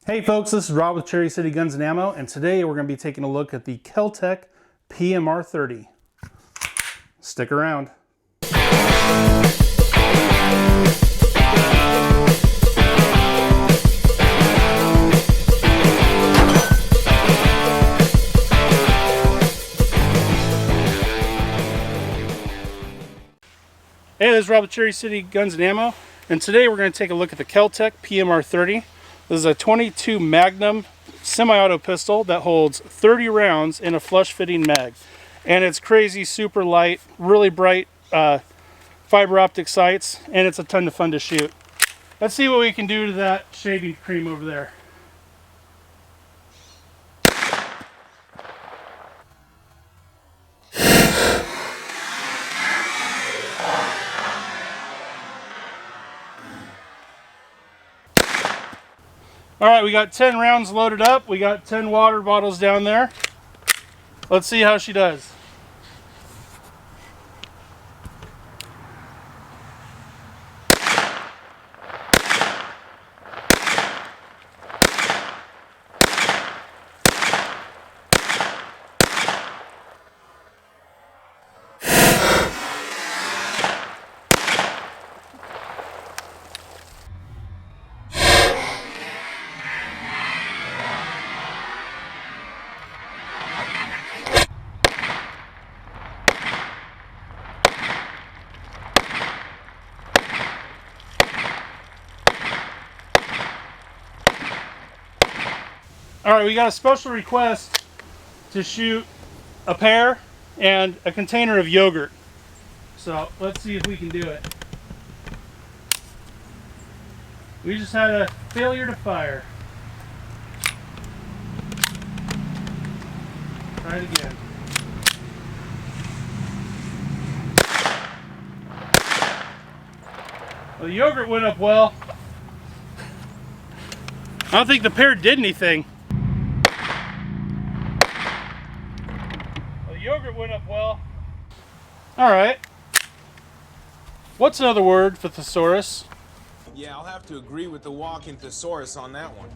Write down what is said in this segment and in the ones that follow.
Hey folks, this is Rob with Cherry City Guns and Ammo, and today we're going to be taking a look at the KelTec PMR-30. Stick around. Hey, this is Rob with Cherry City Guns and Ammo, and today we're going to take a look at the KelTec PMR-30. This is a 22 Magnum semi-auto pistol that holds 30 rounds in a flush-fitting mag. And it's crazy, super light, really bright fiber optic sights, and it's a ton of fun to shoot. Let's see what we can do to that shaving cream over there. Alright, we got 10 rounds loaded up. We got 10 water bottles down there. Let's see how she does. Alright, we got a special request to shoot a pear and a container of yogurt. So let's see if we can do it. We just had a failure to fire. Try it again. Well, the yogurt went up well. I don't think the pear did anything. Well, the yogurt went up well. Alright. What's another word for thesaurus? Yeah, I'll have to agree with the walking thesaurus on that one.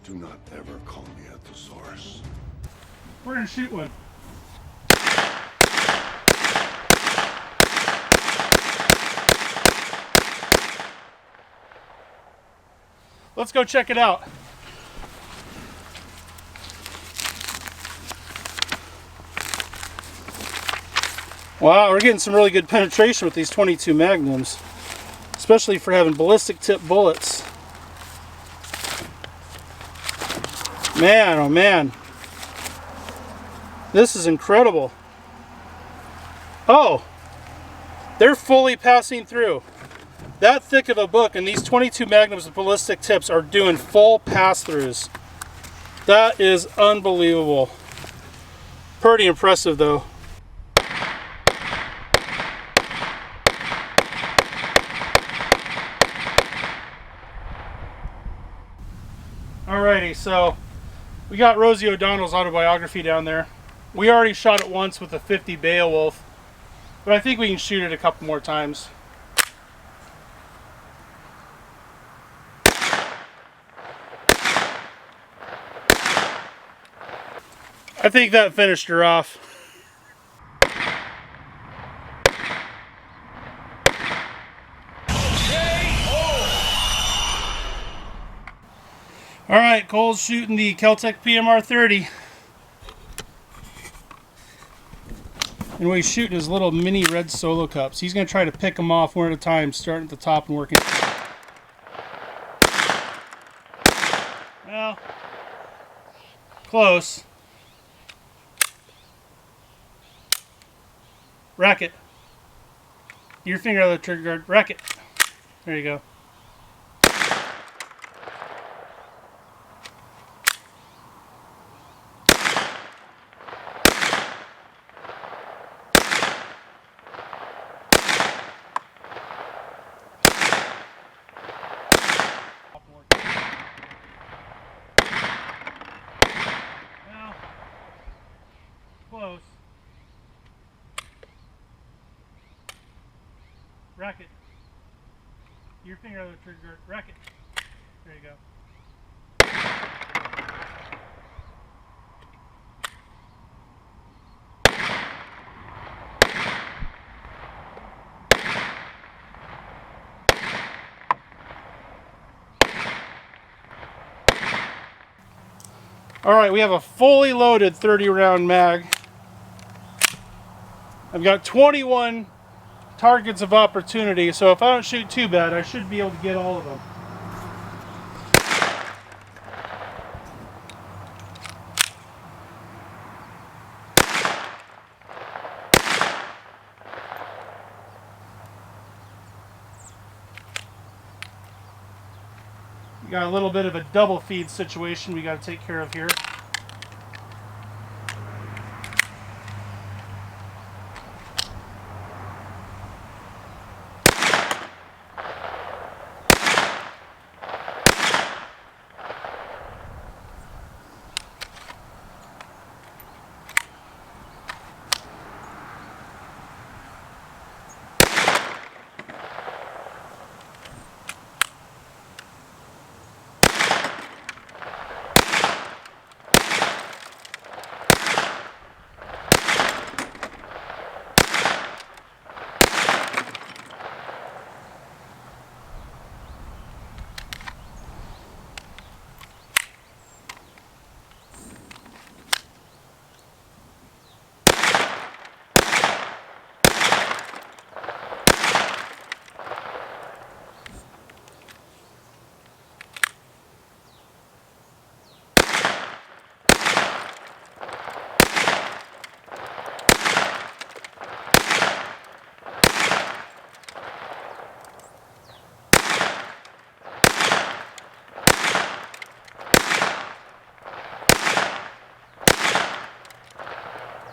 Do not ever call me a thesaurus. We're gonna shoot one. Let's go check it out. Wow, we're getting some really good penetration with these 22 Magnums, especially for having ballistic tip bullets. Man, oh man. This is incredible. Oh, they're fully passing through. That thick of a book, and these 22 Magnums with ballistic tips are doing full pass-throughs. That is unbelievable. Pretty impressive though. Alrighty, so we got Rosie O'Donnell's autobiography down there. We already shot it once with a 50 Beowulf, but I think we can shoot it a couple more times. I think that finished her off. Alright, Cole's shooting the KelTec PMR-30. And what he's shooting is little mini red solo cups. He's going to try to pick them off one at a time, starting at the top and working. Well, close. Racket. Your finger out of the trigger guard. Racket. There you go. Well, close. Racket. Your finger out of the trigger guard. Racket. There you go. All right, we have a fully loaded 30 round mag. I've got 21 targets of opportunity, so if I don't shoot too bad, I should be able to get all of them. We got a little bit of a double feed situation we got to take care of here.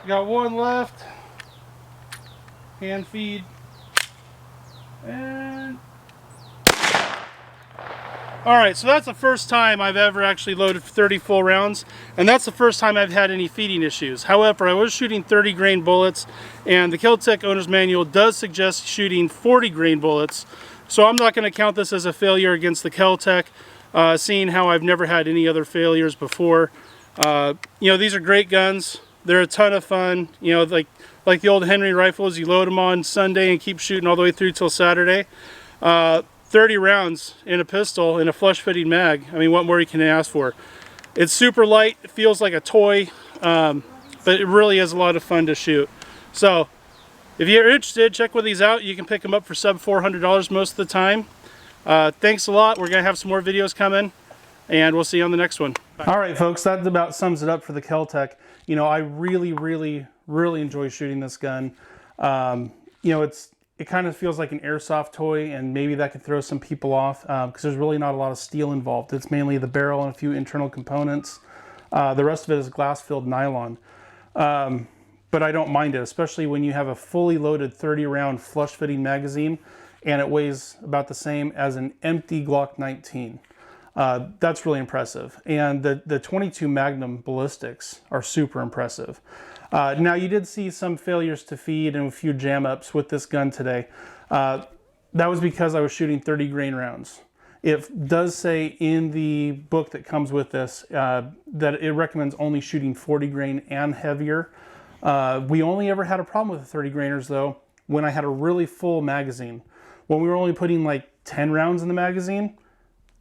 Got one left. Hand feed. And alright, so that's the first time I've ever actually loaded 30 full rounds, and that's the first time I've had any feeding issues. However, I was shooting 30 grain bullets, and the KelTec owner's manual does suggest shooting 40 grain bullets, so I'm not going to count this as a failure against the KelTec, seeing how I've never had any other failures before. You know, these are great guns. They're a ton of fun. You know, like the old Henry rifles, you load them on Sunday and keep shooting all the way through till Saturday. 30 rounds in a pistol in a flush fitting mag. I mean, what more you can ask for? It's super light. It feels like a toy, but it really is a lot of fun to shoot. So if you're interested, check one of these out. You can pick them up for sub $400 most of the time. Thanks a lot. We're going to have some more videos coming, and we'll see you on the next one. Bye. All right, folks, that about sums it up for the KelTec. You know, I really enjoy shooting this gun. You know, it kind of feels like an airsoft toy, and maybe that could throw some people off because there's really not a lot of steel involved. It's mainly the barrel and a few internal components. The rest of it is glass-filled nylon. But I don't mind it, especially when you have a fully loaded 30-round flush-fitting magazine, and it weighs about the same as an empty Glock 19. That's really impressive. And the 22 Magnum ballistics are super impressive. Now, you did see some failures to feed and a few jam ups with this gun today. That was because I was shooting 30 grain rounds. It does say in the book that comes with this that it recommends only shooting 40 grain and heavier. We only ever had a problem with the 30 grainers though when I had a really full magazine. When we were only putting like 10 rounds in the magazine,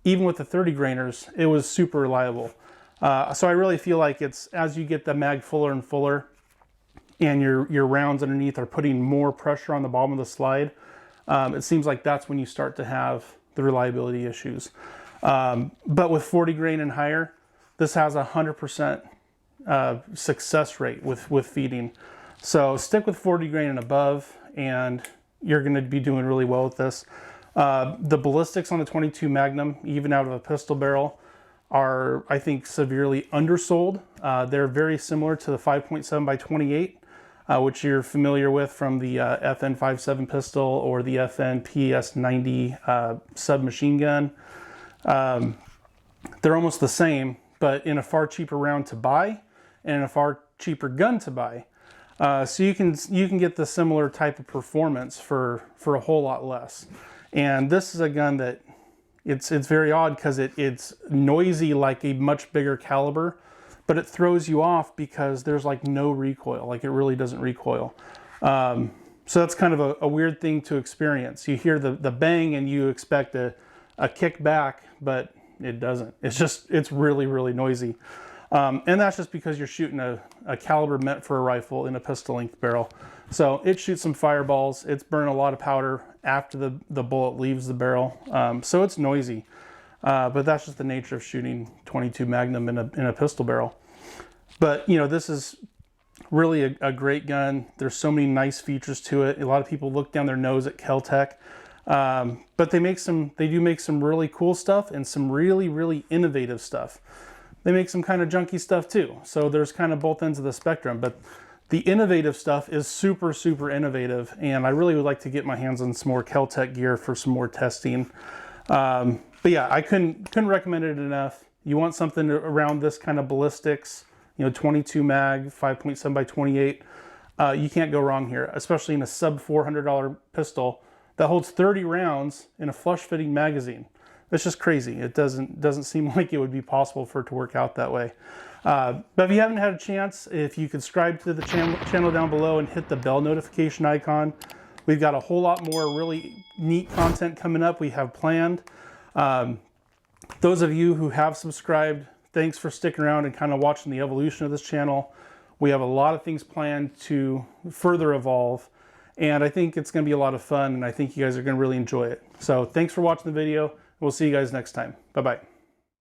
even with the 30 grainers, it was super reliable. So I really feel like it's as you get the mag fuller and fuller and your rounds underneath are putting more pressure on the bottom of the slide, it seems like that's when you start to have the reliability issues. But with 40 grain and higher, this has a 100% success rate with feeding. So stick with 40 grain and above, and you're going to be doing really well with this. The ballistics on the 22 Magnum, even out of a pistol barrel, are, I think, severely undersold. They're very similar to the 5.7 by 28, which you're familiar with from the FN57 pistol or the FN PS90 submachine gun. They're almost the same, but in a far cheaper round to buy and in a far cheaper gun to buy. So you can get the similar type of performance for a whole lot less. And this is a gun that it's very odd because it's noisy like a much bigger caliber, but it throws you off because there's like no recoil. Like it really doesn't recoil. So that's kind of a weird thing to experience. You hear the bang and you expect a kick back, but it doesn't. It's really noisy. And that's just because you're shooting a caliber meant for a rifle in a pistol length barrel. So it shoots some fireballs. It's burning a lot of powder after the bullet leaves the barrel. So it's noisy. But that's just the nature of shooting 22 Magnum in a pistol barrel. But you know, this is really a great gun. There's so many nice features to it. A lot of people look down their nose at KelTec. But they do make some really cool stuff and some really, really innovative stuff. They make some kind of junky stuff too. So there's kind of both ends of the spectrum, but the innovative stuff is super, super innovative. And I really would like to get my hands on some more KelTec gear for some more testing. But yeah, I couldn't recommend it enough. You want something around this kind of ballistics, you know, 22 mag, 5.7 by 28. You can't go wrong here, especially in a sub $400 pistol that holds 30 rounds in a flush fitting magazine. It's just crazy. It doesn't seem like it would be possible for it to work out that way. But if you haven't had a chance, if you could subscribe to the channel down below and hit the bell notification icon, we've got a whole lot more really neat content coming up we have planned. Those of you who have subscribed, thanks for sticking around and kind of watching the evolution of this channel. We have a lot of things planned to further evolve, and I think it's going to be a lot of fun, and I think you guys are going to really enjoy it. So thanks for watching the video. We'll see you guys next time. Bye-bye.